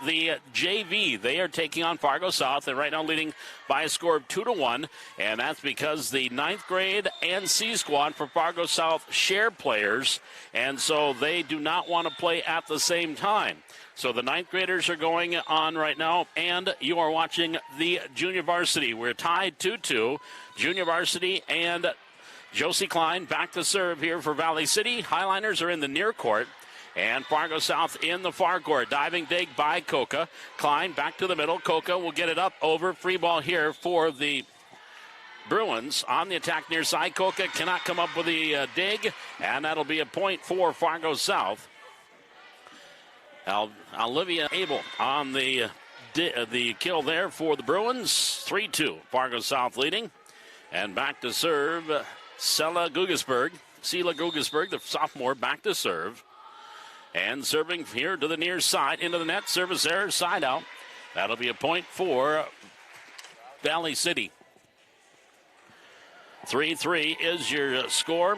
the JV. They are taking on Fargo South, and right now leading by a score of 2-1, and that's because the 9th grade and C squad for Fargo South share players, and so they do not want to play at the same time. So the 9th graders are going on right now, and you are watching the junior varsity. We're tied 2-2. Junior varsity and Josie Klein back to serve here for Valley City. Highliners are in the near court, and Fargo South in the far court. Diving dig by Coca. Klein back to the middle. Coca will get it up over. Free ball here for the Bruins on the attack near side. Coca cannot come up with the dig, and that'll be a point for Fargo South. Olivia Abel on the kill there for the Bruins. 3-2. Fargo South leading. And back to serve, Sela Gugesberg, the sophomore, back to serve. And serving here to the near side, into the net. Service error, side out. That'll be a point for Valley City. 3-3 is your score.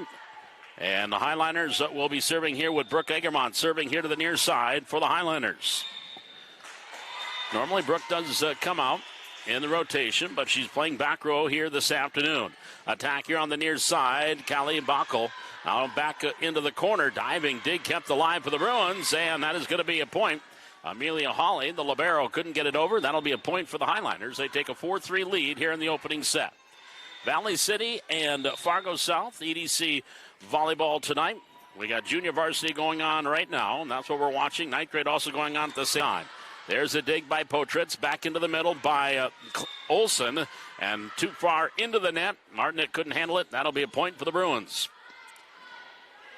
And the Highliners will be serving here with Brooke Egermont, serving here to the near side for the Highliners. Normally Brooke does come out in the rotation, but she's playing back row here this afternoon. Attack here on the near side. Callie Backel out back into the corner. Diving dig kept alive for the Bruins, and that is going to be a point. Amelia Hawley, the libero, couldn't get it over. That'll be a point for the Highliners. They take a 4-3 lead here in the opening set. Valley City and Fargo South, EDC volleyball tonight. We got junior varsity going on right now, and that's what we're watching. 9th grade also going on at the same time. There's a dig by Potritz, back into the middle by Olson, and too far into the net. Martinet couldn't handle it. That'll be a point for the Bruins.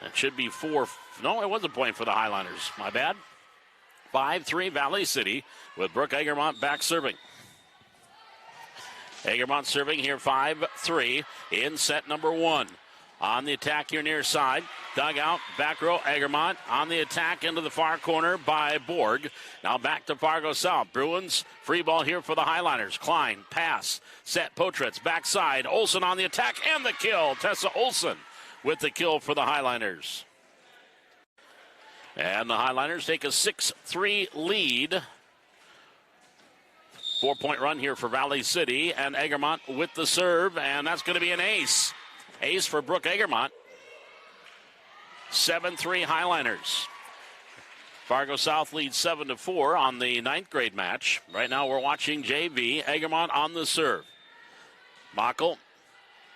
That should be 4. No, it was a point for the Highliners. My bad. 5-3 Valley City with Brooke Egermont back serving. Egermont serving here 5-3 in set number 1. On the attack here near side. Dugout, back row, Egermont. On the attack into the far corner by Borg. Now back to Fargo South. Bruins, free ball here for the Highliners. Klein, pass, set, Potritz, backside. Olson on the attack and the kill. Tessa Olson with the kill for the Highliners. And the Highliners take a 6-3 lead. 4-point run here for Valley City, and Egermont with the serve, and that's going to be an ace. Ace for Brooke Egermont. 7-3 Highliners. Fargo South leads 7-4 on the 9th grade match. Right now we're watching JV. Egermont on the serve. Backel,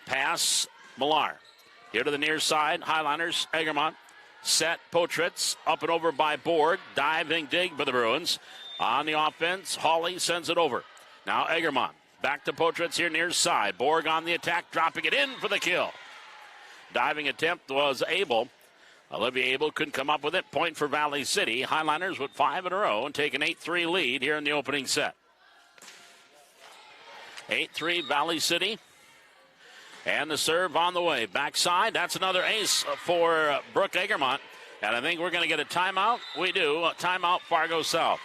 pass, Millar. Here to the near side, Highliners, Egermont. Set, Potritz, up and over by Borg. Diving dig by the Bruins. On the offense, Hawley sends it over. Now Egermont. Back to Potritz here near side. Borg on the attack, dropping it in for the kill. Diving attempt was Abel. Olivia Abel couldn't come up with it. Point for Valley City. Highliners with 5 in a row and take an 8-3 lead here in the opening set. 8-3 Valley City. And the serve on the way. Backside, that's another ace for Brooke Egermont. And I think we're going to get a timeout. We do. A timeout, Fargo South.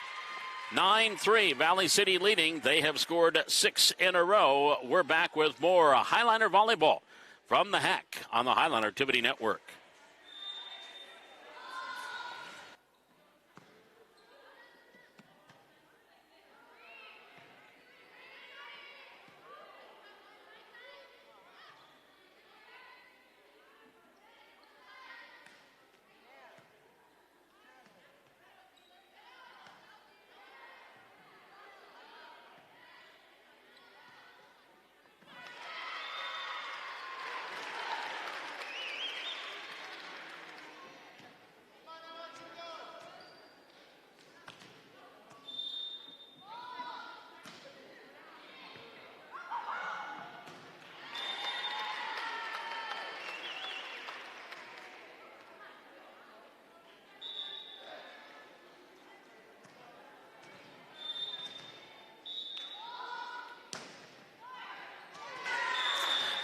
9-3, Valley City leading. They have scored 6 in a row. We're back with more Highliner volleyball from the Hack on the Highliner Activity Network.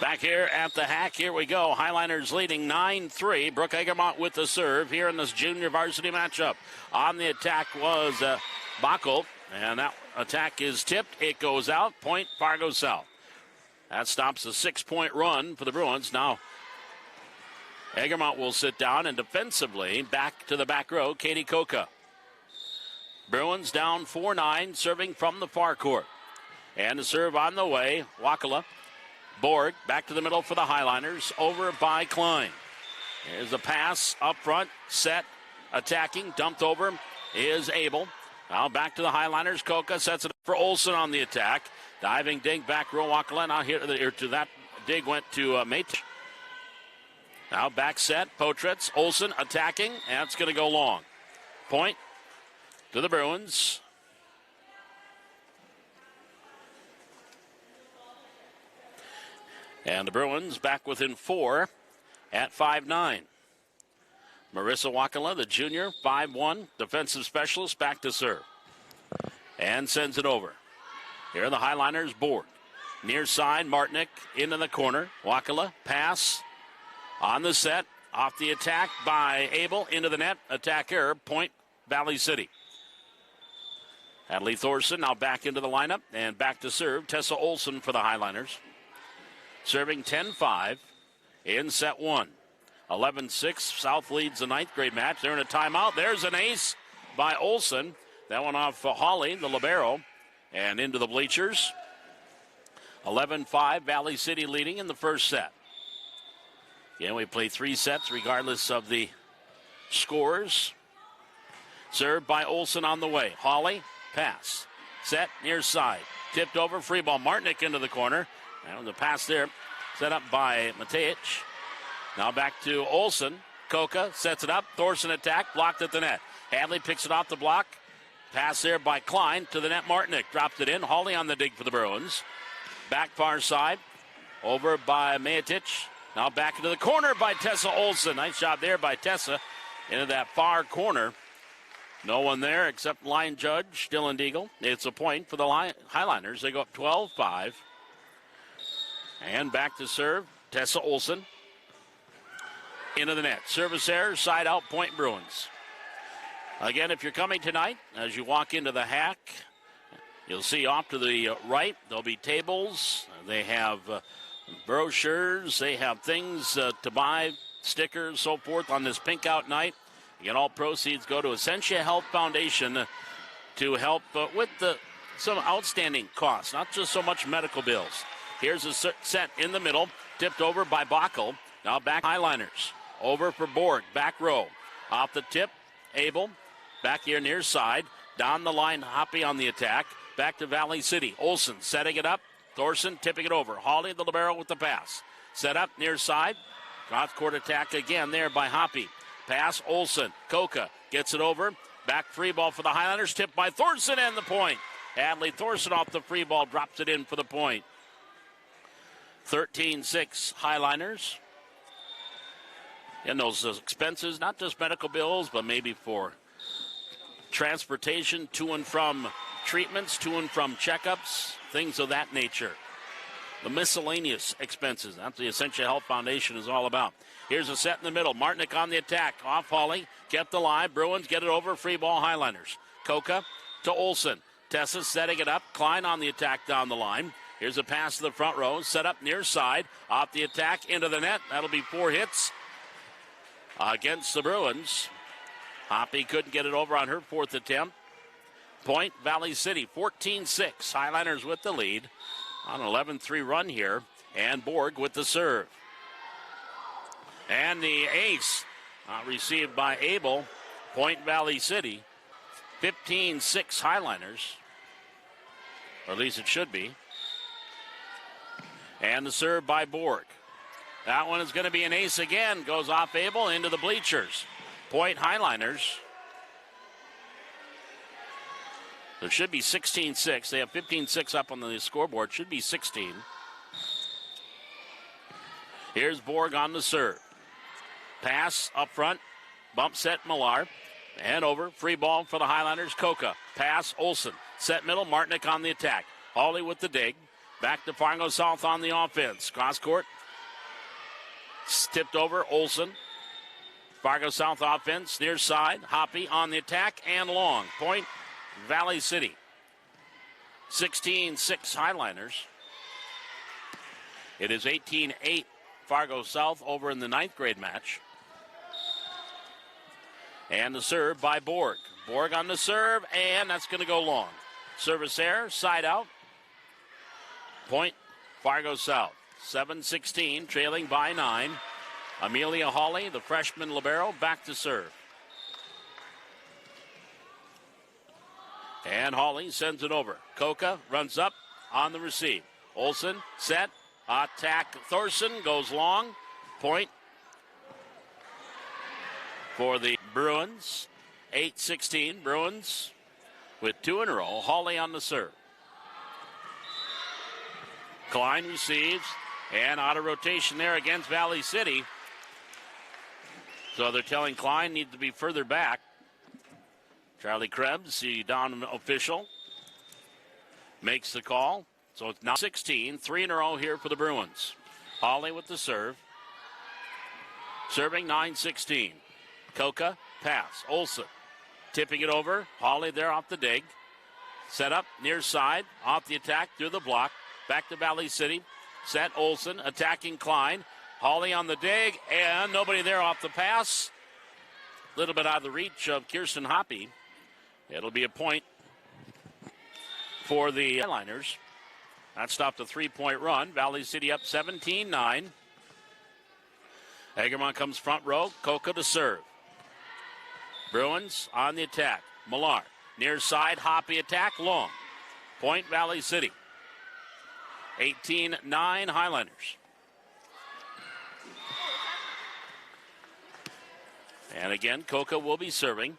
Back here at the Hack, here we go. Highliners leading 9-3. Brooke Egermont with the serve here in this junior varsity matchup. On the attack was Backel, and that attack is tipped. It goes out. Point Fargo South. That stops a 6-point run for the Bruins. Now Egermont will sit down, and defensively back to the back row, Katie Coca. Bruins down 4-9, serving from the far court. And the serve on the way, Wakala. Borg back to the middle for the Highliners, over by Klein. Here's a pass up front, set, attacking, dumped over is Abel. Now back to the Highliners. Koka sets it up for Olsen on the attack. Diving dig back row, Wakala. Now here to that dig went to Mate. Now back set, Potritz, Olsen attacking, and it's going to go long. Point to the Bruins. And the Bruins back within 4 at 5-9. Marissa Wakala, the junior, 5'1", defensive specialist, back to serve. And sends it over. Here are the Highliners board. Near side, Martinick into the corner. Wakala, pass on the set. Off the attack by Abel, into the net. Attacker, point, Valley City. Adley Thorson now back into the lineup and back to serve. Tessa Olsen for the Highliners. Serving 10-5 in set 1. 11-6, South leads the 9th grade match. They're in a timeout. There's an ace by Olsen. That one off Hawley, the libero, and into the bleachers. 11-5, Valley City leading in the first set. Again, we play 3 sets regardless of the scores. Served by Olsen on the way. Hawley, pass. Set, near side. Tipped over, free ball. Martinick into the corner. And the pass there set up by Matej. Now back to Olsen. Koka sets it up. Thorson attack, blocked at the net. Hadley picks it off the block. Pass there by Klein to the net. Martinick dropped it in. Hawley on the dig for the Bruins. Back far side. Over by Majetic. Now back into the corner by Tessa Olsen. Nice job there by Tessa into that far corner. No one there except line judge Dylan Deagle. It's a point for the Highliners. They go up 12-5. And back to serve, Tessa Olsen. Into the net. Service error, side out, point Bruins. Again, if you're coming tonight, as you walk into the hack, you'll see off to the right, there'll be tables. They have brochures. They have things to buy, stickers, so forth on this pink out night. Again, all proceeds go to Essentia Health Foundation to help with some outstanding costs, not just so much medical bills. Here's a set in the middle, tipped over by Bockel. Now back Highliners. Over for Borg, back row. Off the tip, Abel. Back here near side. Down the line, Hoppy on the attack. Back to Valley City. Olsen setting it up. Thorson tipping it over. Hawley, the libero, with the pass. Set up near side. Cross court attack again there by Hoppy. Pass, Olsen. Koka gets it over. Back free ball for the Highlanders. Tipped by Thorson and the point. Adley Thorson off the free ball, drops it in for the point. 13-6 Highliners. And those expenses, not just medical bills, but maybe for transportation to and from treatments, to and from checkups, things of that nature. The miscellaneous expenses. That's the Essentia Health Foundation is all about. Here's a set in the middle. Martinick on the attack. Off Hawley. Kept alive. Bruins get it over. Free ball Highliners. Koka to Olsen. Tessa setting it up. Klein on the attack down the line. Here's a pass to the front row. Set up near side. Off the attack into the net. That'll be 4 hits against the Bruins. Hoppy couldn't get it over on her 4th attempt. Point Valley City. 14-6. Highliners with the lead on an 11-3 run here. And Borg with the serve. And the ace received by Abel. Point Valley City. 15-6 Highliners. Or at least it should be. And the serve by Borg. That one is going to be an ace again. Goes off Abel into the bleachers. Point Highliners. There should be 16-6. They have 15-6 up on the scoreboard. Should be 16. Here's Borg on the serve. Pass up front. Bump set Millar. And over. Free ball for the Highlanders. Koka. Pass Olsen. Set middle. Martinick on the attack. Hawley with the dig. Back to Fargo South on the offense. Cross court. Tipped over. Olsen. Fargo South offense. Near side. Hoppy on the attack and long. Point Valley City. 16-6 Highliners. It is 18-8 Fargo South over in the 9th grade match. And the serve by Borg. Borg on the serve, and that's going to go long. Service error, side out. Point, Fargo South. 7-16, trailing by 9. Amelia Hawley, the freshman libero, back to serve. And Hawley sends it over. Coca runs up on the receive. Olsen, set, attack. Thorson goes long. Point for the Bruins. 8-16, Bruins with 2 in a row. Hawley on the serve. Klein receives, and out of rotation there against Valley City. So they're telling Klein needs to be further back. Charlie Krebs, the down official, makes the call. So it's now 16, 3 in a row here for the Bruins. Hawley with the serve. Serving 9-16. Coca, pass. Olsen tipping it over. Hawley there off the dig. Set up near side, off the attack, through the block. Back to Valley City. Set Olsen, attacking Klein. Hawley on the dig, and nobody there off the pass. A little bit out of the reach of Kirsten Hoppy. It'll be a point for the Highliners. That stopped a 3-point run. Valley City up 17-9. Egermont comes front row. Coca to serve. Bruins on the attack. Millar near side. Hoppy attack. Long. Point Valley City. 18-9 Highlanders. And again, Coca will be serving.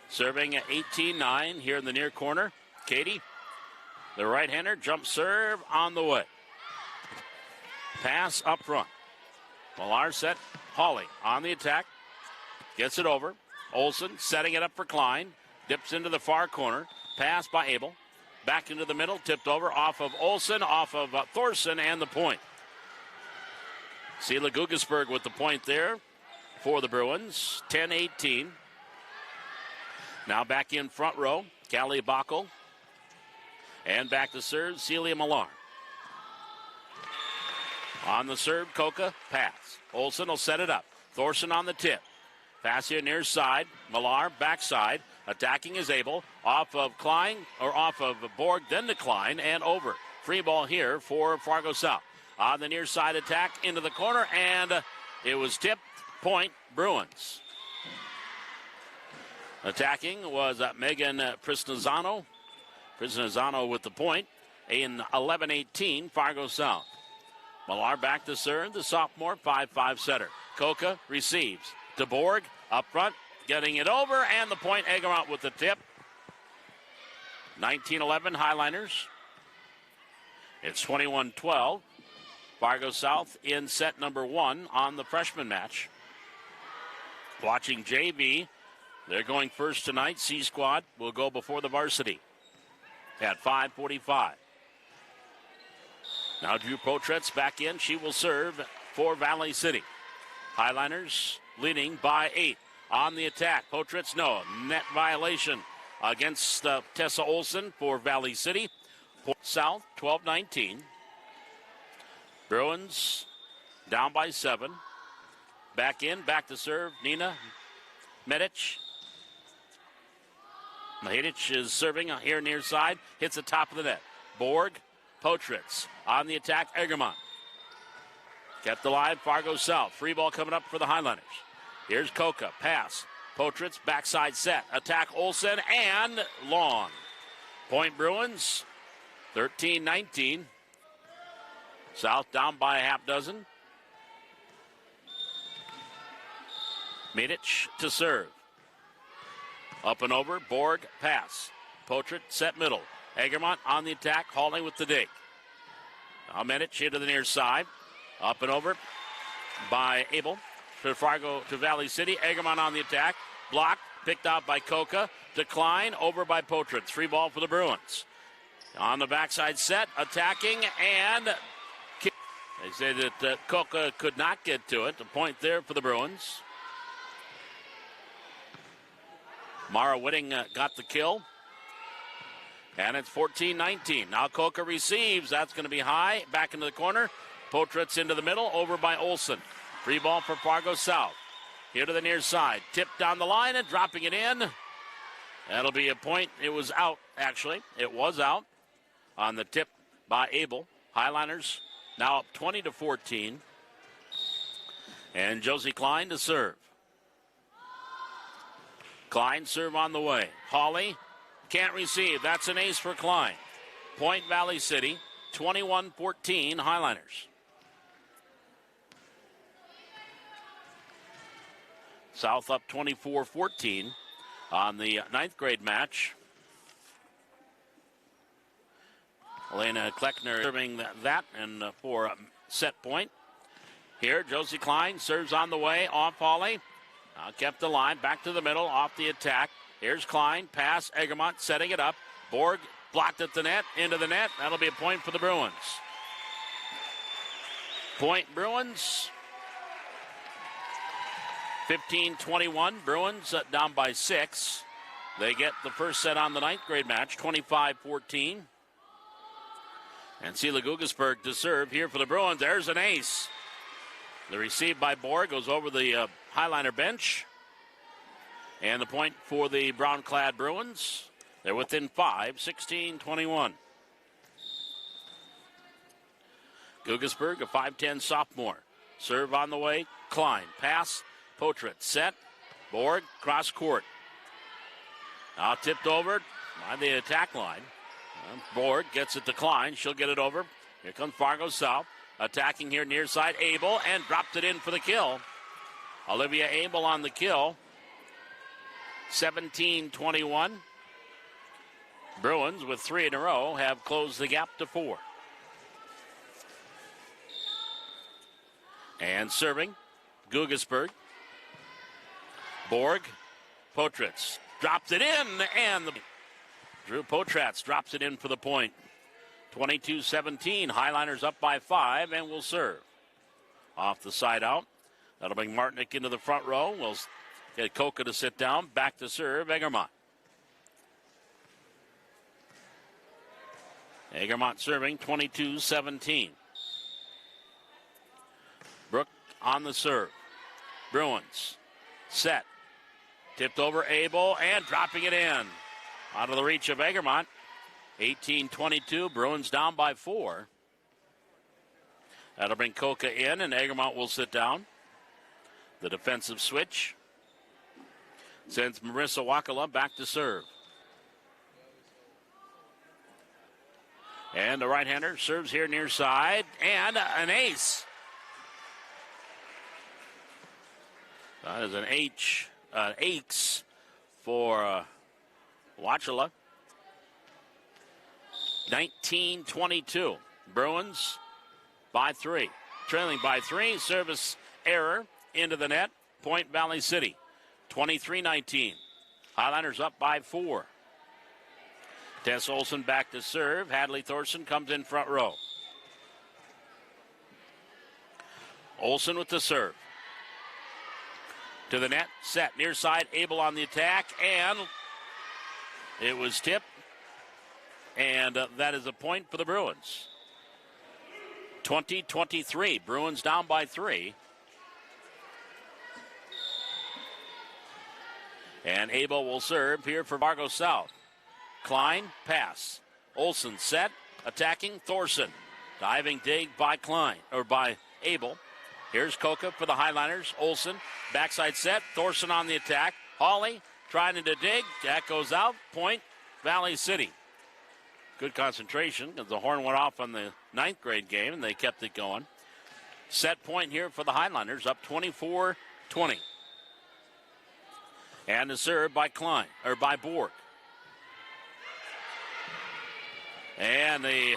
Serving at 18-9 here in the near corner. Katie, the right-hander, jump serve on the way. Pass up front. Millar set. Hawley on the attack. Gets it over. Olsen setting it up for Klein. Dips into the far corner. Pass by Abel. Back into the middle. Tipped over off of Olsen, off of Thorson, and the point. Sela Gugesberg with the point there for the Bruins. 10-18. Now back in front row. Callie Bockel. And back to serve, Celia Millar. On the serve, Coca, pass. Olsen will set it up. Thorson on the tip. Pass here near side. Millar, backside. Attacking is Abel. Off of Klein, or off of Borg, then to Klein, and over. Free ball here for Fargo South. On the near side attack, into the corner, and it was tipped. Point, Bruins. Attacking was Megan Prisnazano. Prisnazano with the point in 11-18, Fargo South. Millar back to serve, the sophomore 5-5 setter. Coca receives to Borg, up front, getting it over, and the point, Egermont with the tip. 19-11 Highliners. It's 21-12. Fargo South in set number 1 on the freshman match. Watching JV. They're going first tonight. C Squad will go before the varsity at 5:45. Now Drew Potretz back in. She will serve for Valley City. Highliners leading by 8. On the attack, Potretz, no. Net violation against Tessa Olsen for Valley City. South, 12-19. Bruins down by 7. Back in, back to serve, Nina Medic. Mahedic is serving here near side. Hits the top of the net. Borg, Potretz on the attack. Egermont kept alive. Fargo South. Free ball coming up for the Highlanders. Here's Coca. Pass. Potretz backside set. Attack Olsen and long. Point Bruins. 13-19. South down by a half dozen. Medic to serve. Up and over, Borg, pass. Potret, set middle. Egermont on the attack, Hawley with the dig. Now Medic into the near side. Up and over by Abel to Fargo to Valley City. Egermont on the attack. Blocked, picked out by Coca. Decline, over by Potret. 3 ball for the Bruins. On the backside set, attacking, and they say that Coca could not get to it. The point there for the Bruins. Mara Whitting got the kill. And it's 14-19. Now Coca receives. That's going to be high. Back into the corner. Potretz into the middle. Over by Olsen. Free ball for Fargo South. Here to the near side. Tipped down the line and dropping it in. That'll be a point. It was out, actually. It was out on the tip by Abel. Highliners now up 20-14. And Josie Klein to serve. Klein serve on the way. Hawley can't receive. That's an ace for Klein. Point Valley City, 21-14 Highliners. South up 24-14 on the 9th grade match. Elena Kleckner serving that and for a set point. Here, Josie Klein serves on the way, off Hawley. Kept the line, back to the middle, off the attack. Here's Klein, pass, Egremont setting it up. Borg blocked at the net, into the net. That'll be a point for the Bruins. Point Bruins. 15-21, Bruins down by 6. They get the first set on the 9th grade match, 25-14. And Sela Gugesberg to serve here for the Bruins. There's an ace. The receive by Borg goes over the Highliner bench. And the point for the brown-clad Bruins. They're within 5, 16-21. Gugesberg, a 5'10 sophomore. Serve on the way, Klein. Pass, Potrat set. Borg, cross court. Now tipped over by the attack line. Borg gets it to Klein. She'll get it over. Here comes Fargo South. Attacking here near side. Abel and dropped it in for the kill. Olivia Abel on the kill. 17-21. Bruins with 3 in a row have closed the gap to 4. And serving, Gugesberg. Borg, Potratz drops it in, and Drew Potratz drops it in for the point. 22-17, Highliners up by 5 and will serve. Off the side out. That'll bring Martinick into the front row. We'll get Koka to sit down. Back to serve, Egermont. Egermont serving, 22-17. Brook on the serve. Bruins set. Tipped over Abel and dropping it in. Out of the reach of Egermont. 18-22, Bruins down by 4. That'll bring Koka in, and Egermont will sit down. The defensive switch sends Marissa Wakala back to serve. And the right-hander serves here near side, and an ace. That is an ace for Wakala. 19-22. Bruins by 3. Trailing by 3. Service error into the net. Point Valley City. 23-19. Highliners up by 4. Tess Olson back to serve. Hadley Thorson comes in front row. Olson with the serve. To the net. Set. Near side. Abel on the attack. And it was tipped. And that is a point for the Bruins. 20-23. Bruins down by 3. And Abel will serve here for Fargo South. Klein, pass. Olson set. Attacking Thorson. Diving dig by Klein, or by Abel. Here's Koka for the Highliners. Olson, backside set. Thorson on the attack. Hawley trying to dig. That goes out. Point Valley City. Good concentration because the horn went off on the 9th grade game, and they kept it going. Set point here for the Highlanders, up 24-20. And the serve by Klein, or by Borg. And the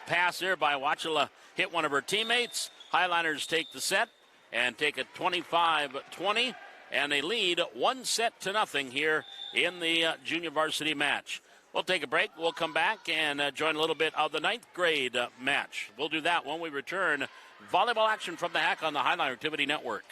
pass there by Wakala hit one of her teammates. Highlanders take the set and take it 25-20, and they lead 1-0 here in the junior varsity match. We'll take a break. We'll come back and join a little bit of the 9th grade match. We'll do that when we return. Volleyball action from the Hack on the Highline Activity Network.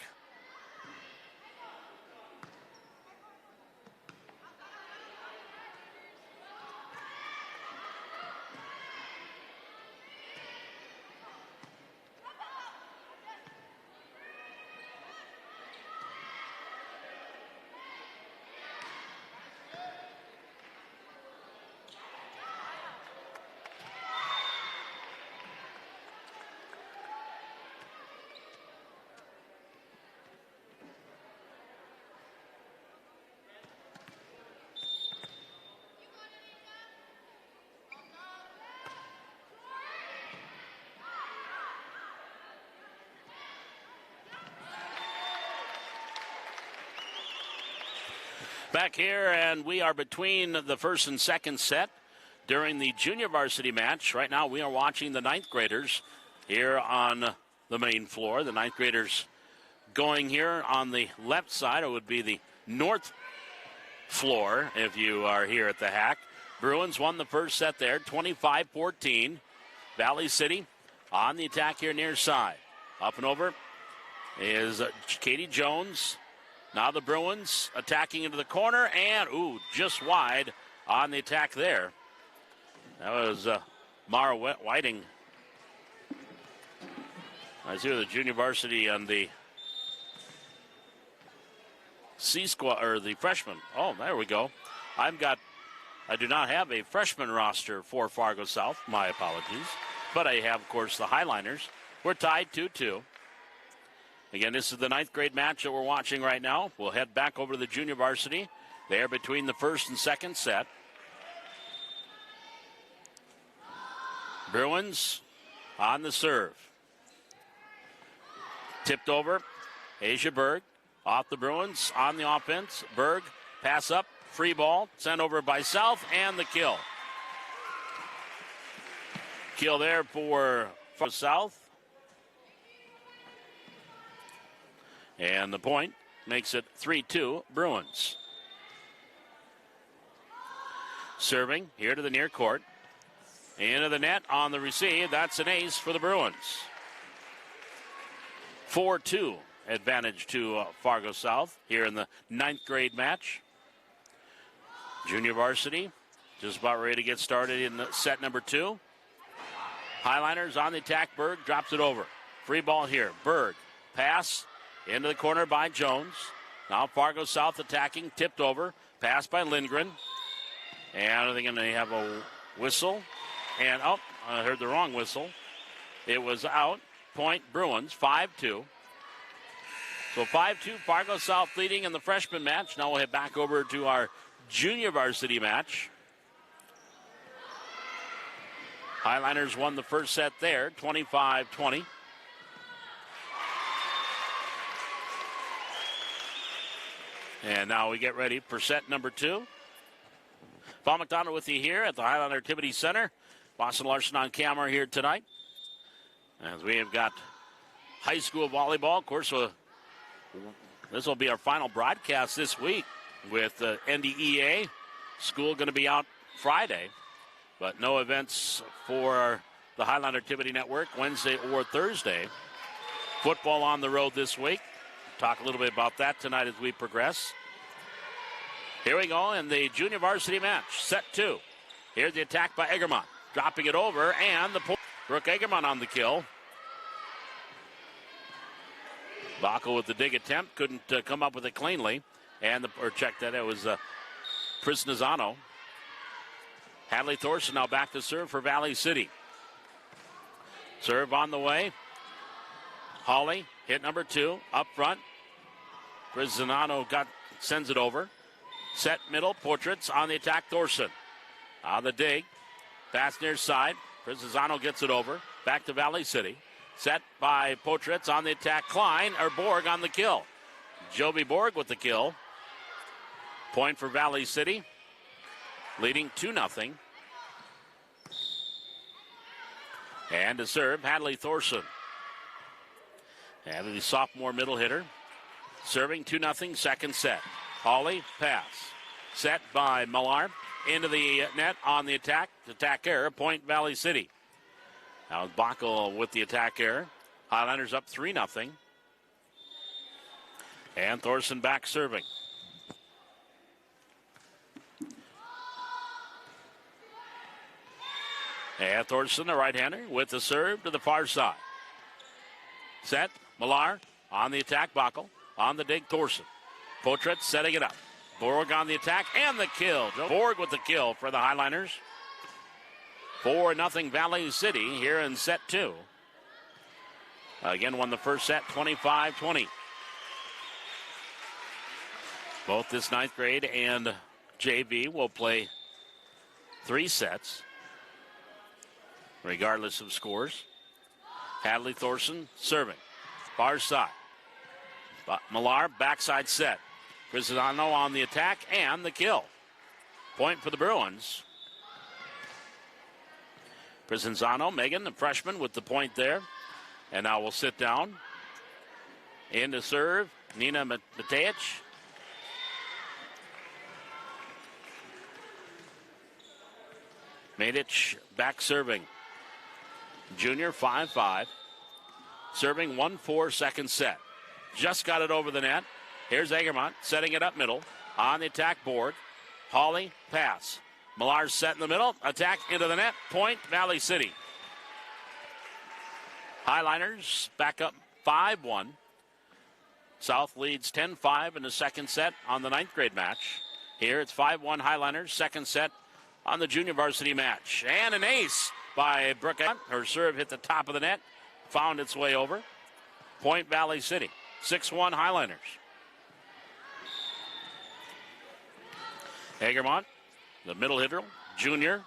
Back here, and we are between the first and second set during the junior varsity match. Right now, we are watching the 9th graders here on the main floor. The 9th graders going here on the left side. It would be the north floor if you are here at the Hack. Bruins won the first set there, 25-14. Valley City on the attack here near side. Up and over is Katie Jones. Now the Bruins attacking into the corner, and, just wide on the attack there. That was Mara Whiting. I see the junior varsity on the C squad, or the freshman. Oh, there we go. I do not have a freshman roster for Fargo South. My apologies. But I have, of course, the Highliners. We're tied 2-2. Again, this is the 9th grade match that we're watching right now. We'll head back over to the junior varsity. They're between the first and second set. Bruins on the serve. Tipped over. Asia Berg off the Bruins on the offense. Berg, pass up, free ball, sent over by South, and the kill. Kill there for South. And the point makes it 3-2 Bruins. Serving here to the near court. Into the net on the receive. That's an ace for the Bruins. 4-2 advantage to Fargo South here in the 9th grade match. Junior varsity just about ready to get started in set number 2. Highliners on the attack. Berg drops it over. Free ball here. Berg. Pass into the corner by Jones. Now Fargo South attacking. Tipped over. Pass by Lindgren. And they're going to have a whistle. And, I heard the wrong whistle. It was out. Point Bruins, 5-2. So 5-2, Fargo South leading in the freshman match. Now we'll head back over to our junior varsity match. Highliners won the first set there, 25-20. And now we get ready for set number 2. Paul McDonald with you here at the Highliner Activity Center. Boston Larson on camera here tonight. As we have got high school volleyball. Of course, this will be our final broadcast this week with NDEA. School going to be out Friday, but no events for the Highliner Activity Network Wednesday or Thursday. Football on the road this week. Talk a little bit about that tonight as we progress. Here we go in the junior varsity match, set 2. Here's the attack by Eggermont. Dropping it over, and the point. Brooke Eggermont on the kill. Bacco with the dig attempt. Couldn't come up with it cleanly. Check that. It was Prisnazano. Hadley Thorson now back to serve for Valley City. Serve on the way. Hawley, hit number 2, up front. Prisnazano sends it over. Set middle, Portraits on the attack, Thorson. On the dig. Pass near side. Prisnazano gets it over. Back to Valley City. Set by Portraits on the attack. Borg on the kill. Joby Borg with the kill. Point for Valley City. Leading 2-0. And to serve, Hadley Thorson. And the sophomore middle hitter. Serving 2-0, second set. Hawley, pass. Set by Millar. Into the net on the attack. Attack error, point Valley City. Now Bacco with the attack error. Highlanders up 3-0. And Thorson back serving. And Thorson, the right-hander, with the serve to the far side. Set, Millar on the attack, Bacco. On the dig, Thorson. Portrait setting it up. Borg on the attack and the kill. Borg with the kill for the Highliners. 4-0 Valley City here in set 2. Again, won the first set 25-20. Both this 9th grade and JV will play 3 sets, regardless of scores. Hadley Thorson serving. Far side. Millar, backside set. Prisano on the attack and the kill. Point for the Bruins. Prisano, Megan, the freshman, with the point there. And now we'll sit down. In to serve, Nina Matej. Matej back serving. Junior, 5-5. Serving 1-4 second set. Just got it over the net. Here's Egermont setting it up middle. On the attack board. Hawley, pass. Millar's set in the middle. Attack into the net. Point, Valley City. Highliners back up 5-1. South leads 10-5 in the second set on the 9th grade match. Here it's 5-1 Highliners, second set on the junior varsity match. And an ace by Brooke. Her serve hit the top of the net, found its way over. Point, Valley City. 6-1 Highliners. Egermont, the middle hitter, junior.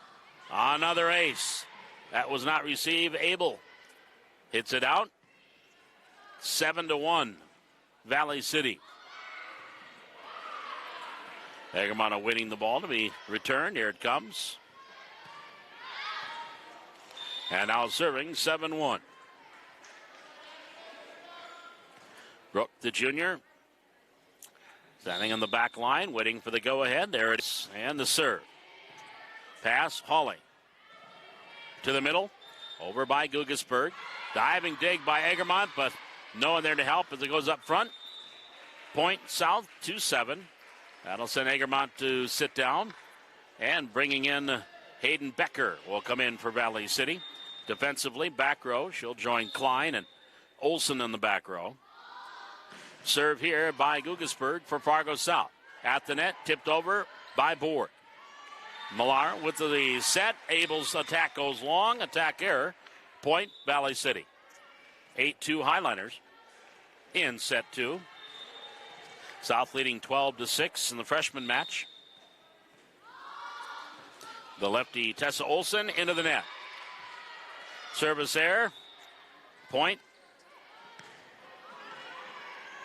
Another ace. That was not received. Abel hits it out. 7-1 Valley City. Egermont winning the ball to be returned. Here it comes. And now serving 7-1. Brooke, the junior, standing on the back line, waiting for the go-ahead. There it is. And the serve. Pass, Hawley. To the middle. Over by Gugesberg. Diving dig by Egermont, but no one there to help as it goes up front. Point South, 2-7. That'll send Egermont to sit down. And bringing in Hayden Becker will come in for Valley City. Defensively, back row. She'll join Klein and Olsen in the back row. Serve here by Gugesberg for Fargo South. At the net, tipped over by Board. Millar with the set. Abel's attack goes long. Attack error. Point, Valley City. 8-2 Highliners in set 2. South leading 12-6 in the freshman match. The lefty Tessa Olsen into the net. Service error. Point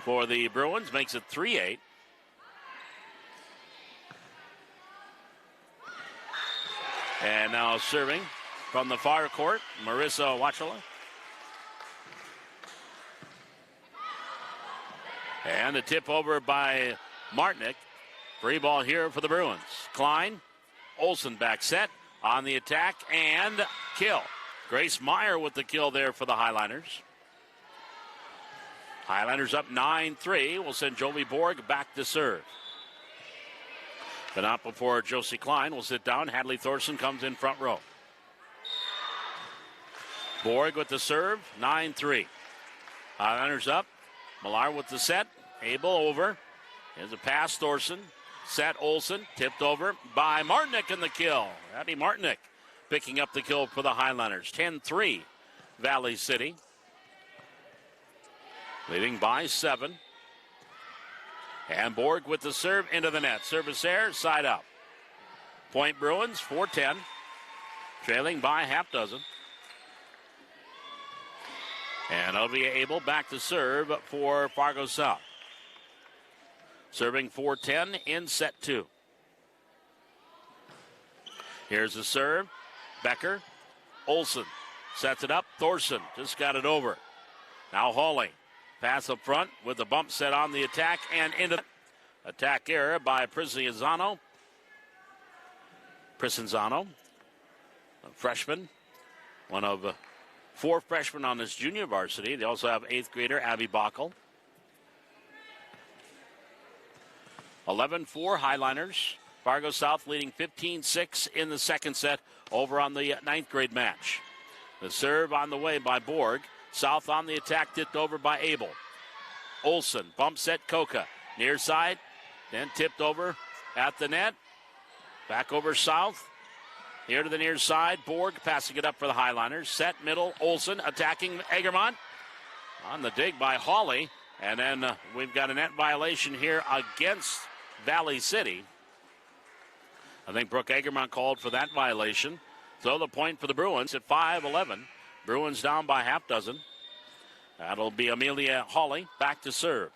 for the Bruins, makes it 3-8. And now serving from the far court, Marissa Wachala. And the tip over by Martinick. Free ball here for the Bruins. Klein, Olsen back set on the attack and kill. Grace Meyer with the kill there for the Highliners. Highliners up 9-3. We'll send Jovi Borg back to serve. But not before Josie Klein will sit down. Hadley Thorson comes in front row. Borg with the serve, 9-3. Highliners up. Millar with the set. Abel over. Here's a pass, Thorson. Set, Olsen. Tipped over by Martinick in the kill. Abby Martinick picking up the kill for the Highliners. 10-3, Valley City. Leading by 7. And Borg with the serve into the net. Service air, side up. Point Bruins, 4-10. Trailing by half dozen. And Olivia Abel back to serve for Fargo South. Serving 4-10 in set 2. Here's the serve. Becker. Olsen sets it up. Thorson just got it over. Now Hawley. Pass up front with the bump set on the attack and into the attack error by Prisenzano. A freshman. One of 4 freshmen on this junior varsity. They also have 8th grader Abby Bockel. 11-4 Highliners. Fargo South leading 15-6 in the second set over on the 9th grade match. The serve on the way by Borg. South on the attack, tipped over by Abel. Olsen, bump set Coca. Near side, then tipped over at the net. Back over South. Here to the near side. Borg passing it up for the Highliners. Set middle, Olsen attacking Egermont. On the dig by Hawley. And then we've got a net violation here against Valley City. I think Brooke Egermont called for that violation. So the point for the Bruins at 5-11. Bruins down by half dozen. That'll be Amelia Hawley back to serve.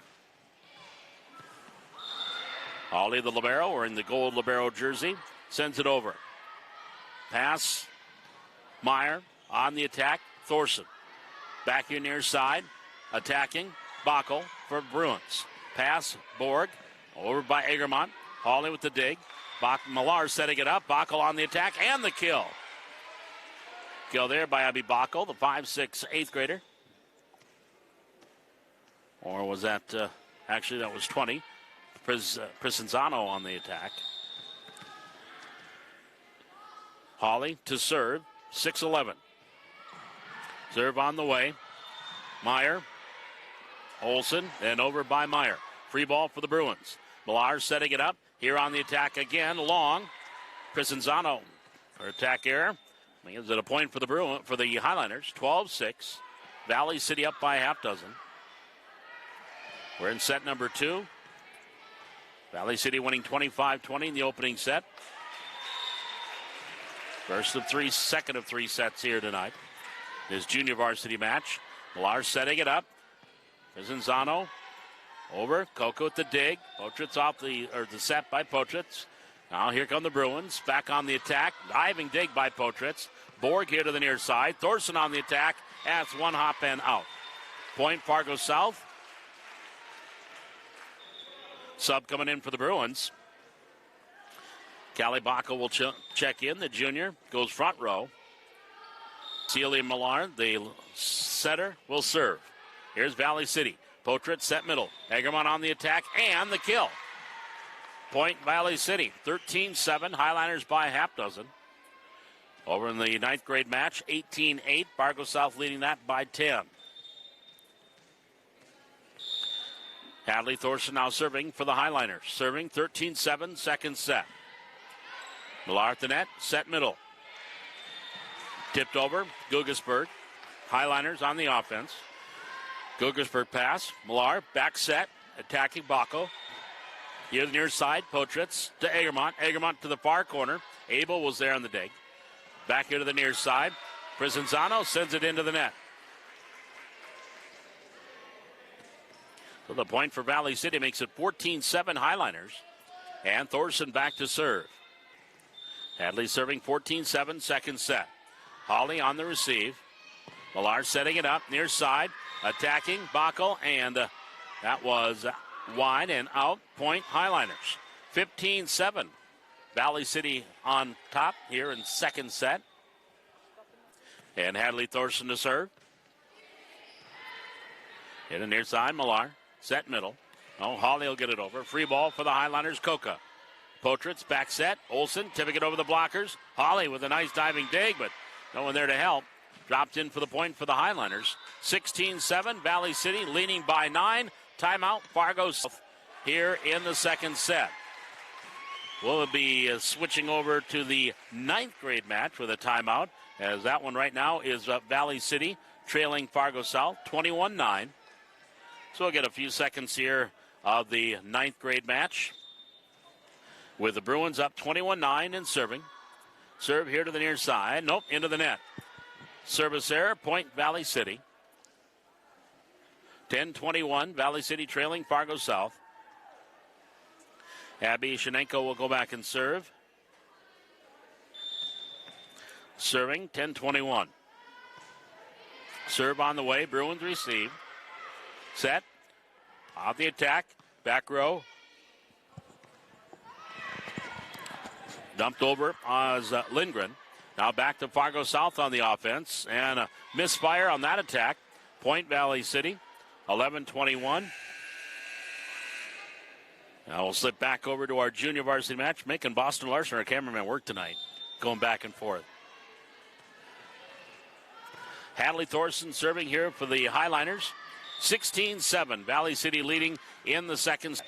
Hawley, the libero, wearing the gold libero jersey, sends it over. Pass. Meyer on the attack. Thorson. Back here near side. Attacking. Bockel for Bruins. Pass. Borg. Over by Egermont. Hawley with the dig. Millar setting it up. Bockel on the attack and the kill. Kill there by Abby Bockel, the 5'6", 8th grader. Or was that, actually that was 20. Prisenzano on the attack. Hawley to serve, 6-11. Serve on the way. Meyer. Olsen, and over by Meyer. Free ball for the Bruins. Millar setting it up. Here on the attack again, long. Prisenzano, or attack error. Is it a point for the Highliners? 12-6. Valley City up by a half dozen. We're in set number 2. Valley City winning 25-20 in the opening set. Second of 3 sets here tonight. This junior varsity match. Millar setting it up. Prisenzano over. Coco at the dig. Potritz off the set by Potritz. Now here come the Bruins. Back on the attack. Diving dig by Potritz. Borg here to the near side. Thorson on the attack. That's one hop and out. Point Fargo South. Sub coming in for the Bruins. Callie Bockel will check in. The junior goes front row. Celia Millar, the setter, will serve. Here's Valley City. Potritz set middle. Egermont on the attack and the kill. Point Valley City. 13-7. Highliners by a half dozen. Over in the 9th grade match, 18-8. Fargo South leading that by 10. Hadley Thorson now serving for the Highliners. Serving 13-7, second set. Millar at the net, set middle. Tipped over, Guggesberg. Highliners on the offense. Guggesberg pass. Millar, back set, attacking Bockel. Here the near side, Potritz to Egermont. Egermont to the far corner. Abel was there on the dig. Back here to the near side. Prisenzano sends it into the net. So the point for Valley City makes it 14-7 Highliners. And Thorson back to serve. Hadley serving 14-7, second set. Hawley on the receive. Millar setting it up, near side. Attacking Bockel, and that was wide and out. Point Highliners. 15-7. Valley City on top here in second set. And Hadley Thorson to serve. Hit the near side, Millar. Set middle. Oh, Hawley will get it over. Free ball for the Highliners, Coca. Potritz back set. Olsen tipping it over the blockers. Hawley with a nice diving dig, but no one there to help. Dropped in for the point for the Highliners. 16-7, Valley City leading by 9. Timeout, Fargo South here in the second set. We'll be switching over to the 9th grade match with a timeout, as that one right now is Valley City trailing Fargo South 21-9. So we'll get a few seconds here of the 9th grade match with the Bruins up 21-9 and serving. Serve here to the near side. Nope, into the net. Service error, point Valley City. 10-21, Valley City trailing Fargo South. Abby Shenenko will go back and serve. Serving, 10-21. Serve on the way, Bruins receive. Set, off the attack, back row. Dumped over as Lindgren. Now back to Fargo South on the offense. And a misfire on that attack. Point Valley City, 11-21. Now we'll slip back over to our junior varsity match, making Boston Larson, our cameraman, work tonight. Going back and forth. Hadley Thorson serving here for the Highliners. 16-7, Valley City leading in the second.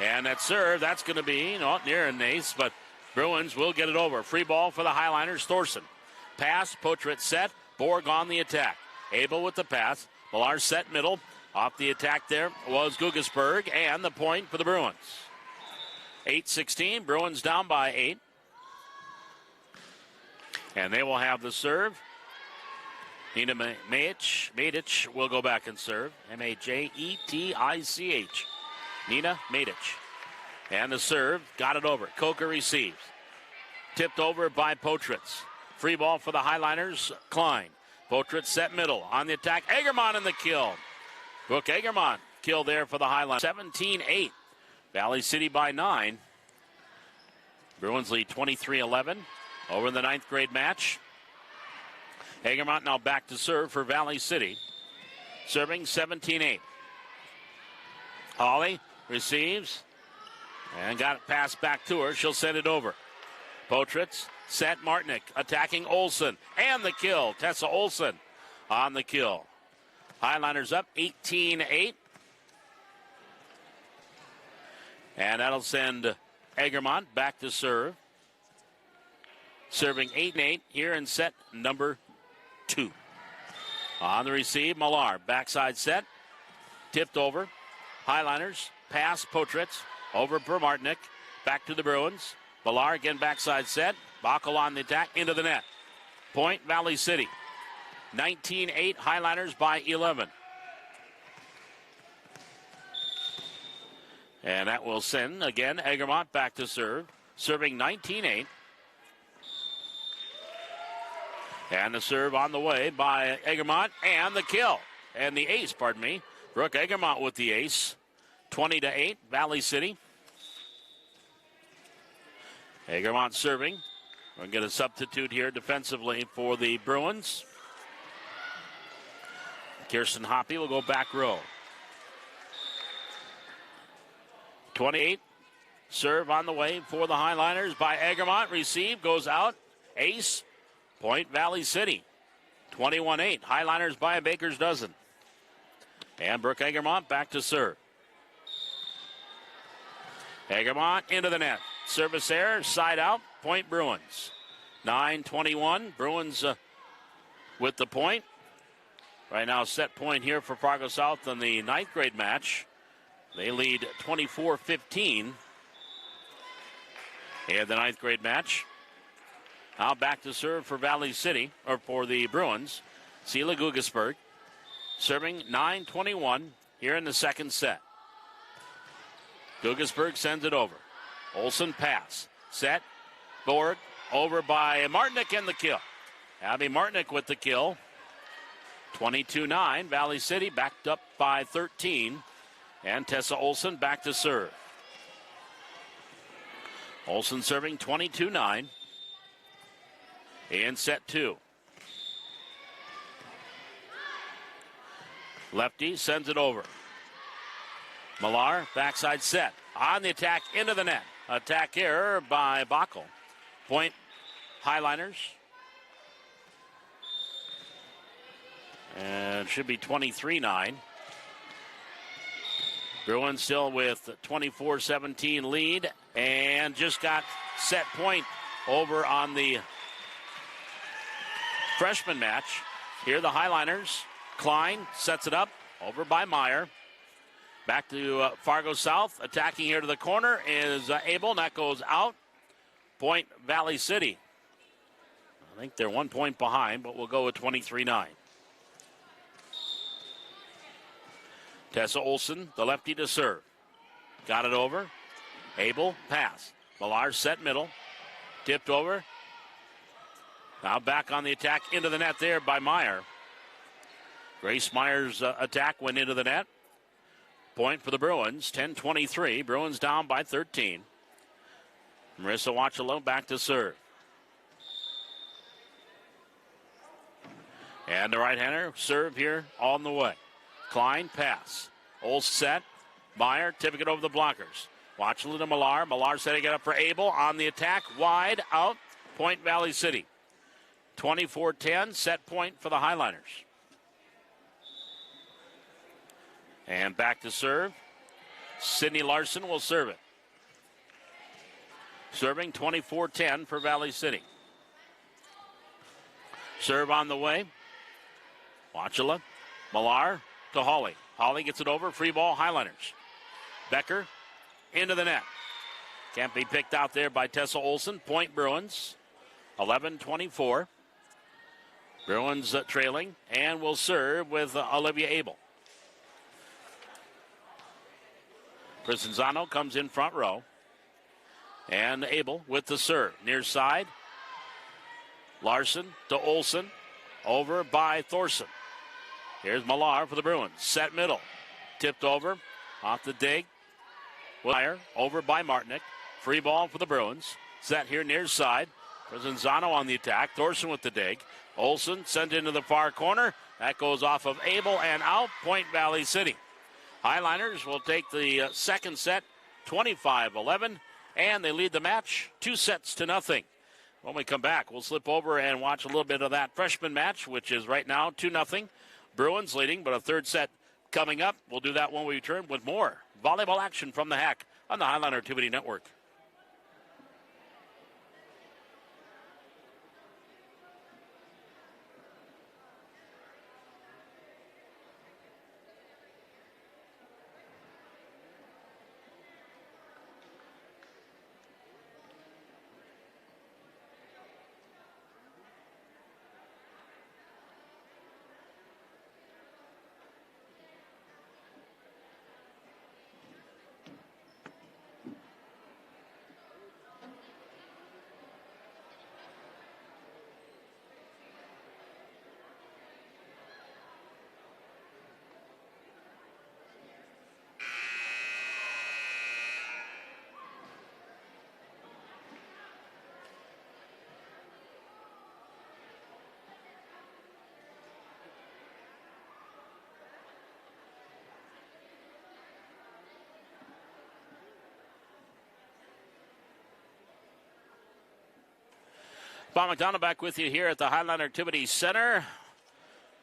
And that serve, that's going to be near an ace, but Bruins will get it over. Free ball for the Highliners, Thorson. Pass, Potritz set, Borg on the attack. Abel with the pass. Millar set middle. Off the attack there was Guggesberg, and the point for the Bruins. 8-16, Bruins down by 8. And they will have the serve. Nina Madic will go back and serve. M-A-J-E-T-I-C-H. Nina Madic. And the serve, got it over. Coker receives. Tipped over by Potritz. Free ball for the Highliners, Klein. Potritz set middle on the attack. Egermont in the kill. Brooke Egermont kill there for the Highliners. 17-8. Valley City by 9. Bruins lead 23-11 over in the 9th grade match. Egermont now back to serve for Valley City. Serving 17-8. Holly receives and got it passed back to her. She'll send it over. Potritz set. Martinick attacking Olsen and the kill. Tessa Olsen on the kill. Highliners up 18-8. And that'll send Egermont back to serve. Serving 8-8 here in set number 2. On the receive, Millar. Backside set. Tipped over. Highliners. Pass Potritz. Over for Martinick. Back to the Bruins. Millar again backside set. Bockel on the attack. Into the net. Point Valley City. 19-8. Highliners by 11. And that will send, again, Egermont back to serve. Serving 19-8. And the serve on the way by Egermont. And the kill. And the ace, pardon me. Brooke Egermont with the ace. 20-8, Valley City. Egermont serving. We'll get a substitute here defensively for the Bruins. Kirsten Hoppy will go back row. 28. Serve on the way for the Highliners by Egermont. Receive, goes out. Ace. Point Valley City. 21-8. Highliners by a baker's dozen. And Brooke Egermont back to serve. Egermont into the net. Service error, side out. Point Bruins. 9-21. Bruins with the point. Right now set point here for Fargo South in the 9th grade match. They lead 24-15 in the 9th grade match. Now back to serve for Valley City, or for the Bruins. Sela Gugesberg serving 9-21 here in the second set. Gugesberg sends it over. Olsen pass. Set. Borg over by Martinick and the kill. Abby Martinick with the kill. 22-9. Valley City backed up by 13. And Tessa Olsen back to serve. Olsen serving 22-9 in set 2. Lefty sends it over. Millar, backside set. On the attack, into the net. Attack error by Bockel. Point Highliners. And it should be 23-9. Bruins still with 24-17 lead, and just got set point over on the freshman match. Here the Highliners. Klein sets it up over by Meyer. Back to Fargo South. Attacking here to the corner is Abel, and that goes out. Point Valley City. I think they're 1 point behind, but we'll go with 23-9. Tessa Olsen, the lefty to serve. Got it over. Abel, pass. Millar set middle. Tipped over. Now back on the attack into the net there by Meyer. Grace Meyer's attack went into the net. Point for the Bruins, 10-23. Bruins down by 13. Marissa Wachalo back to serve. And the right-hander serve here on the way. Klein, pass. Olsen set. Meyer, tipping it over the blockers. Wachalo to Millar. Millar setting it up for Abel. On the attack, wide, out. Point Valley City. 24-10, set point for the Highliners. And back to serve. Sydney Larson will serve it. Serving 24-10 for Valley City. Serve on the way. Wachalo. Millar to Hawley. Hawley gets it over. Free ball, Highliners. Becker into the net. Can't be picked out there by Tessa Olsen. Point Bruins. 11-24. Bruins trailing and will serve with Olivia Abel. Prisenzano comes in front row. And Abel with the serve. Near side. Larson to Olson. Over by Thorson. Here's Millar for the Bruins. Set middle. Tipped over. Off the dig. Wire. Over by Martinick. Free ball for the Bruins. Set here near side. Provenzano on the attack. Thorson with the dig. Olson sent into the far corner. That goes off of Abel and out. Point Valley City. Highliners will take the second set 25-11. And they lead the match 2-0. When we come back, we'll slip over and watch a little bit of that freshman match, which is right now 2-0. Bruins leading, but a third set coming up. We'll do that when we return with more volleyball action from the Hack on the Highliner Activity Network. Bob McDonough back with you here at the Highliner Activity Center.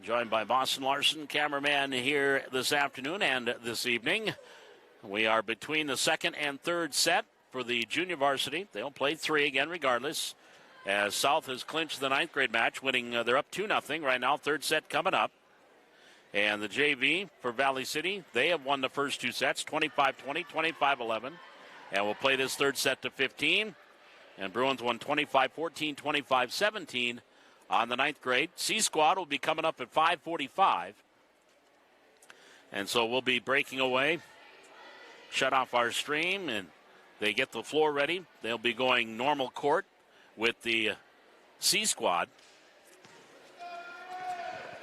Joined by Boston Larson, cameraman here this afternoon and this evening. We are between the second and third set for the junior varsity. They'll play three again regardless, as South has clinched the ninth grade match, winning. They're up 2-0 right now, third set coming up. And the JV for Valley City, they have won the first two sets, 25-20, 25-11. And we'll play this third set to 15. And Bruins won 25-14, 25-17 on the ninth grade. C-Squad will be coming up at 5:45. And so we'll be breaking away, shut off our stream, and they get the floor ready. They'll be going normal court with the C-Squad.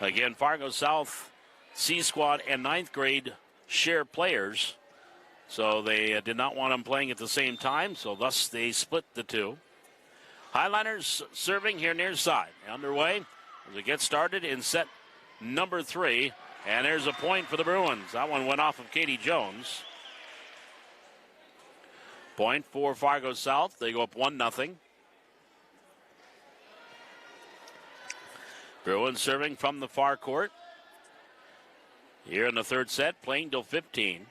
Again, Fargo South, C-Squad, and ninth grade share players. So they did not want them playing at the same time, so thus they split the two. Highliners serving here near side. Underway as it gets started in set number 3. And there's a point for the Bruins. That one went off of Katie Jones. Point for Fargo South. They go up 1-0. Bruins serving from the far court. Here in the third set, playing till 15.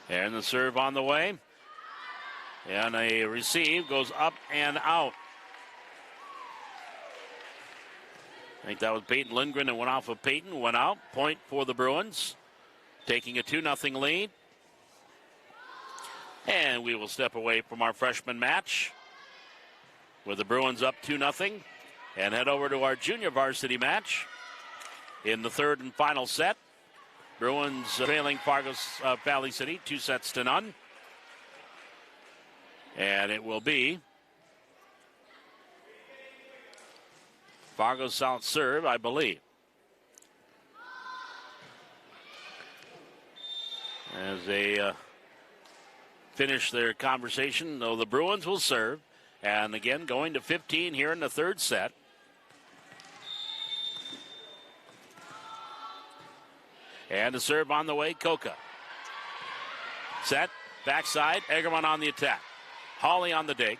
And the serve on the way. And a receive goes up and out. I think that was Peyton Lindgren and went off of Peyton. Went out. Point for the Bruins. Taking a 2-0 lead. And we will step away from our freshman match with the Bruins up 2-0. And head over to our junior varsity match in the third and final set. Bruins trailing Fargo Valley City 2-0. And it will be Fargo South serve, I believe. As they finish their conversation, though, the Bruins will serve. And again, going to 15 here in the third set. And the serve on the way, Coca. Set, backside, Eggerman on the attack. Hawley on the dig.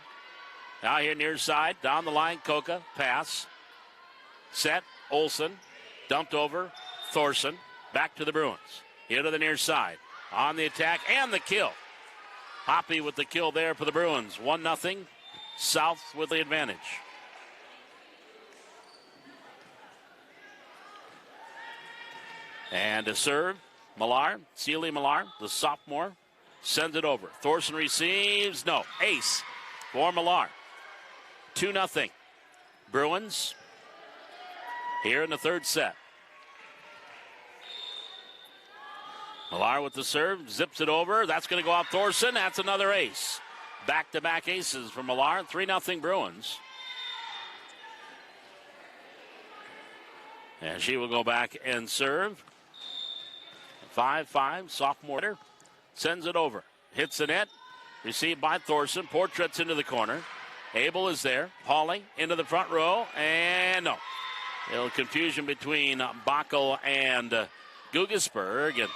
Now here near side, down the line, Coca, pass. Set, Olson, dumped over, Thorson, back to the Bruins. Here to the near side, on the attack, and the kill. Hoppy with the kill there for the Bruins. 1-0, South with the advantage. And a serve, Millar, Celie Millar, the sophomore, sends it over. Thorson receives, no, ace for Millar. 2-0. Bruins here in the third set. Millar with the serve, zips it over. That's going to go off Thorson. That's another ace. Back-to-back aces from Millar. 3-0 Bruins. And she will go back and serve. 5-5, sophomore. Sends it over. Hits the net. Received by Thorson. Portraits into the corner. Abel is there. Hawley into the front row. And no. A little confusion between Backel and Guggisberg. And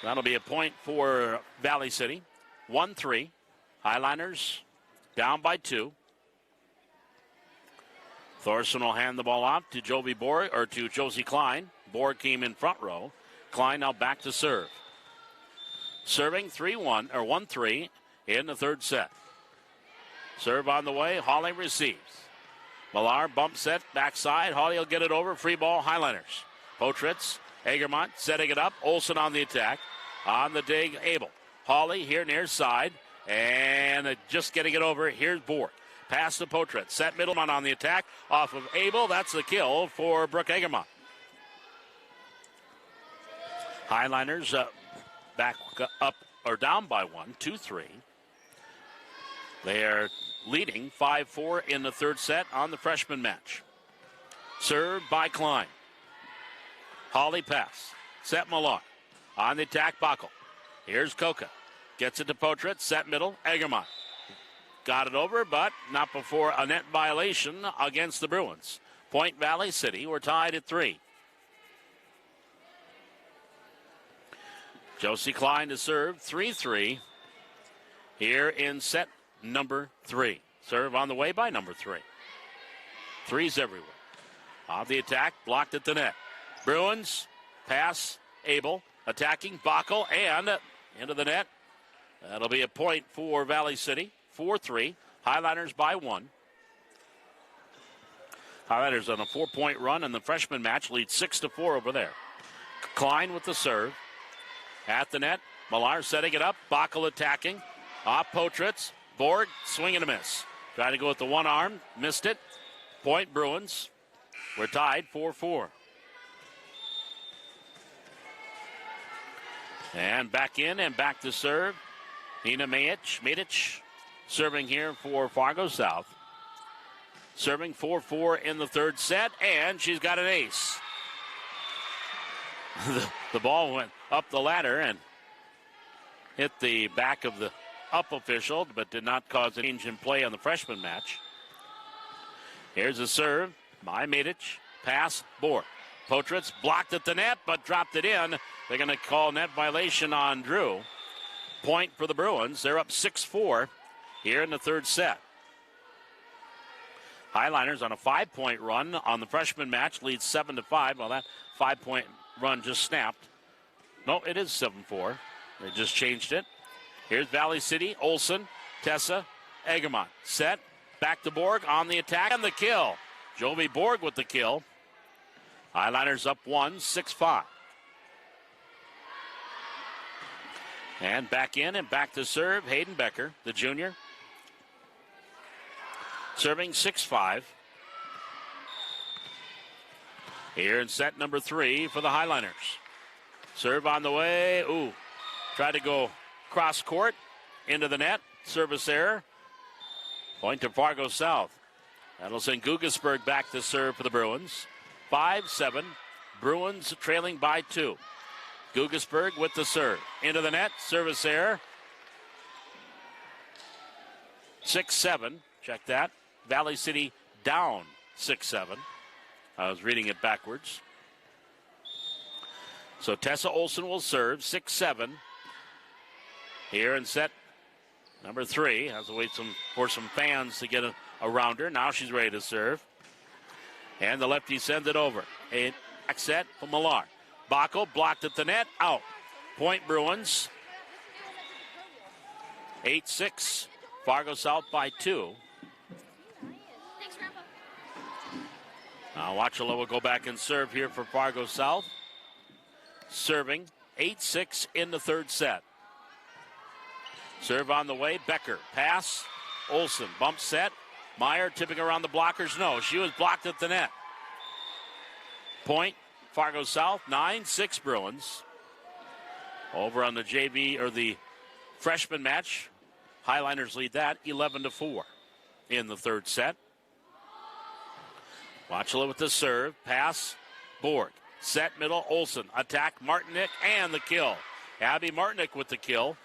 that'll be a point for Valley City. 1-3. Highliners down by 2. Thorson will hand the ball off to Josie Klein. Borg came in front row. Klein now back to serve. Serving 3-1 or 1-3 in the third set. Serve on the way. Hawley receives. Millar bump set backside. Hawley will get it over. Free ball. Highliners. Potritz. Egermont setting it up. Olsen on the attack. On the dig. Abel. Hawley here near side. And just getting it over. Here's Borg. Pass to Potritz. Set Middleman on the attack. Off of Abel. That's the kill for Brooke Egermont. Highliners back up or down by 1, 2-3. They are leading 5-4 in the third set on the freshman match. Served by Klein. Hawley pass. Set Millar. On the attack, Backel. Here's Koka. Gets it to Potritz. Set middle. Egermont. Got it over, but not before a net violation against the Bruins. Point Valley City. We're tied at 3. Josie Klein to serve. 3-3 here in set number 3. Serve on the way by number 3. Threes everywhere. On the attack, blocked at the net. Bruins, pass, Abel, attacking, Backel, and into the net. That'll be a point for Valley City. 4-3. Highliners by 1. Highliners on a 4-point run in the freshman match. Lead 6-4 over there. Klein with the serve. At the net. Millar setting it up. Backel attacking. Off Potritz. Borg, swing and a miss. Trying to go with the one arm. Missed it. Point Bruins. We're tied 4-4. And back in and back to serve. Nina Medic serving here for Fargo South. Serving 4-4 in the third set, and she's got an ace. The ball went up the ladder and hit the back of the up official, but did not cause a change in play on the freshman match. Here's a serve by Medic. Pass, Borg. Potritz blocked at the net, but dropped it in. They're going to call net violation on Drew. Point for the Bruins. They're up 6-4 here in the third set. Highliners on a 5-point run on the freshman match, leads 7-5. Well, that 5-point run just snapped. No, it is 7-4. They just changed it. Here's Valley City. Olsen, Tessa, Egermont. Set. Back to Borg on the attack and the kill. Jovi Borg with the kill. Highliners up 1, 6-5. And back in and back to serve. Hayden Becker, the junior. Serving 6-5. Here in set number 3 for the Highliners. Serve on the way. Ooh. Tried to go cross court into the net. Service error. Point to Fargo South. That'll send Guggisberg back to serve for the Bruins. 5-7. Bruins trailing by 2. Guggisberg with the serve. Into the net. Service error. 6-7. Check that. Valley City down 6-7. I was reading it backwards. So Tessa Olsen will serve 6-7. Here in set number 3. Has to wait for some fans to get around her. Now she's ready to serve. And the lefty sends it over. A back set from Millar. Backel blocked at the net. Out. Point Bruins. 8-6. Fargo South by 2. Now Wachula will go back and serve here for Fargo South. Serving 8-6 in the third set. Serve on the way. Becker. Pass. Olsen. Bump set. Meyer tipping around the blockers. No, she was blocked at the net. Point. Fargo South. 9-6 Bruins. Over on the JV or the freshman match, Highliners lead that 11-4 in the third set. Wachula with the serve, pass, Borg. Set middle, Olsen. Attack, Martinick, and the kill. Abby Martinick with the kill.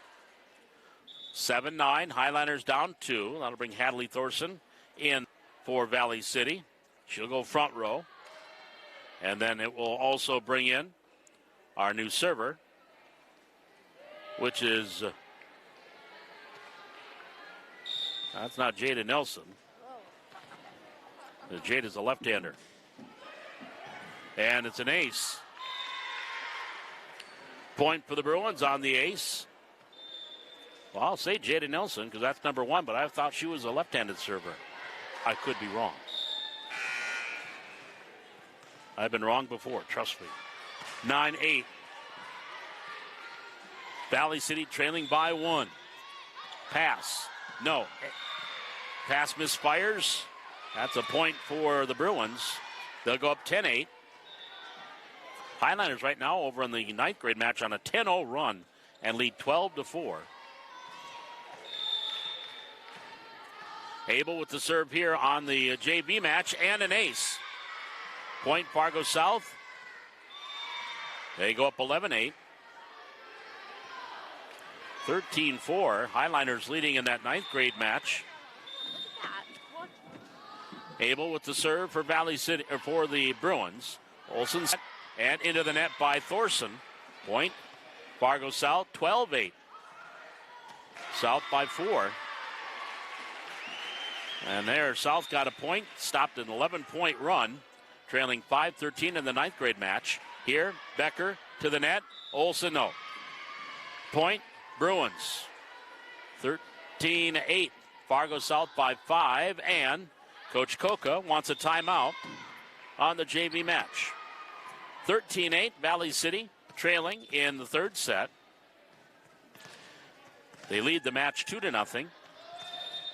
7-9, Highliners down 2. That'll bring Hadley Thorson in for Valley City. She'll go front row. And then it will also bring in our new server, which is, that's not Jada Nelson. Jade is a left-hander. And it's an ace. Point for the Bruins on the ace. Well, I'll say Jada Nelson because that's number 1, but I thought she was a left-handed server. I could be wrong. I've been wrong before, trust me. 9-8. Valley City trailing by 1. Pass. No. Pass misfires. That's a point for the Bruins. They'll go up 10-8. Highliners right now over in the 9th grade match on a 10-0 run and lead 12-4. Abel with the serve here on the JV match and an ace. Point Fargo South. They go up 11-8. 13-4. Highliners leading in that 9th grade match. Abel with the serve for Valley City or for the Bruins. Olsen and into the net by Thorson. Point Fargo South 12-8. South by 4. And there South got a point, stopped an 11-point run, trailing 5-13 in the 9th grade match. Here Becker to the net. Olsen no. Point Bruins 13-8. Fargo South by 5, and Coach Coca wants a timeout on the JV match. 13-8, Valley City trailing in the third set. They lead the match 2-0.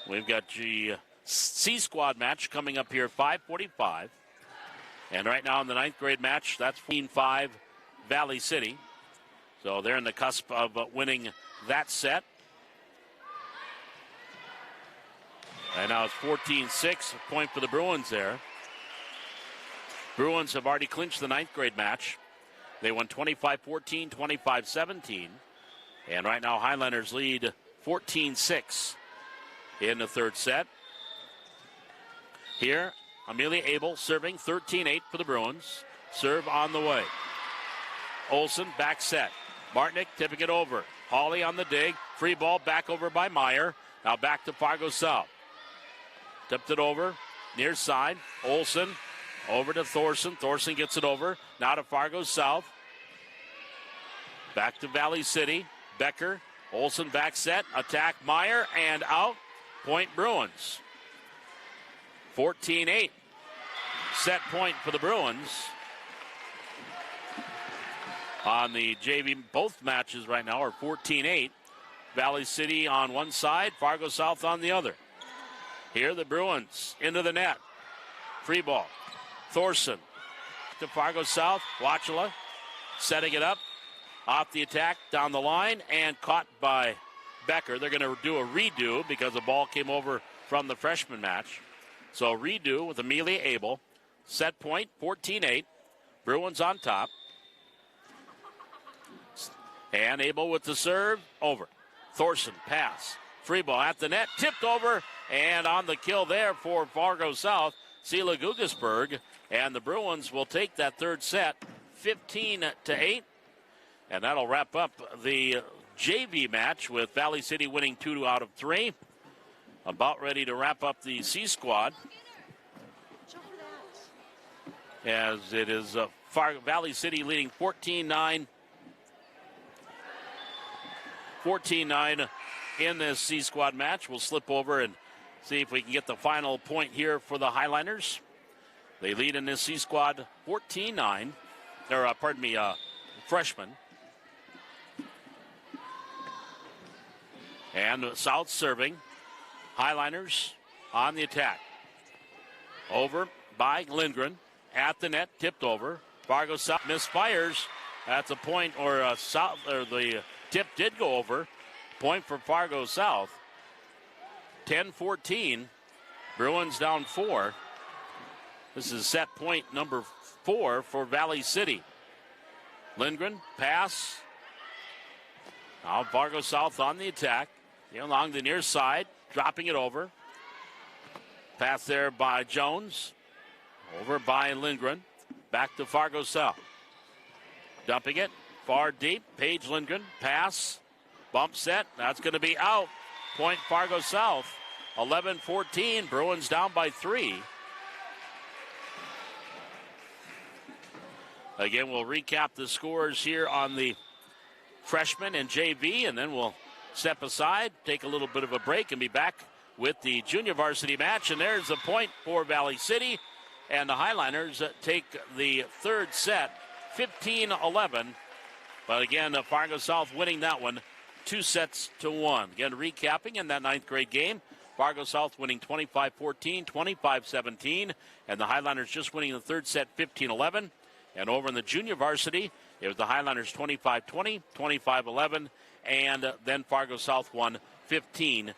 We've got the C squad match coming up here 5:45. And right now in the 9th grade match, that's 14-5 Valley City. So they're in the cusp of winning that set. And now it's 14-6, a point for the Bruins there. Bruins have already clinched the 9th grade match. They won 25-14, 25-17. And right now Highlanders lead 14-6 in the third set. Here, Amelia Abel serving 13-8 for the Bruins. Serve on the way. Olsen back set. Martinick tipping it over. Hawley on the dig. Free ball back over by Meyer. Now back to Fargo South. Tipped it over, near side. Olsen over to Thorson. Thorson gets it over. Now to Fargo South. Back to Valley City. Becker. Olsen back set. Attack Meyer and out. Point Bruins. 14-8. Set point for the Bruins. On the JV, both matches right now are 14-8. Valley City on one side, Fargo South on the other. Here the Bruins into the net. Free ball. Thorson to Fargo South. Wachula setting it up. Off the attack, down the line, and caught by Becker. They're going to do a redo because the ball came over from the freshman match. So redo with Amelia Abel. Set point, 14-8. Bruins on top. And Abel with the serve, over. Thorson, pass. Free ball at the net, tipped over, and on the kill there for Fargo South, Sela Gugesberg. And the Bruins will take that third set, 15-8. And that'll wrap up the JV match with Valley City winning 2 out of 3. About ready to wrap up the C squad. As it is Valley City leading 14-9. 14-9 in this C squad match. We'll slip over and see if we can get the final point here for the Highliners. They lead in this C squad 14-9. Or, freshman. And South serving. Highliners on the attack. Over by Lindgren. At the net, tipped over. Fargo South misfires. That's a point, or South, or the tip did go over. Point for Fargo South. 10-14. Bruins down 4. This is set point number 4 for Valley City. Lindgren, pass. Now Fargo South on the attack. Along the near side, dropping it over. Pass there by Jones. Over by Lindgren. Back to Fargo South. Dumping it far deep. Paige Lindgren. Pass. Bump set. That's going to be out. Point Fargo South. 11-14. Bruins down by 3. Again, we'll recap the scores here on the freshman and JV, and then we'll step aside, take a little bit of a break, and be back with the junior varsity match. And there's the point for Valley City. And the Highliners take the third set, 15-11. But again, Fargo South winning that one 2-1. Again, recapping in that 9th grade game, Fargo South winning 25-14, 25-17. And the Highliners just winning the third set, 15-11. And over in the junior varsity, it was the Highliners 25-20, 25-11. And then Fargo South won 15-8.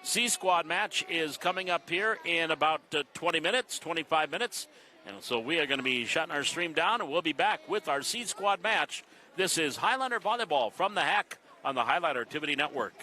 C Squad match is coming up here in about 20 minutes, 25 minutes. And so we are going to be shutting our stream down, and we'll be back with our C Squad match. This is Highliner Volleyball from the HAC on the Highlighter Activity Network.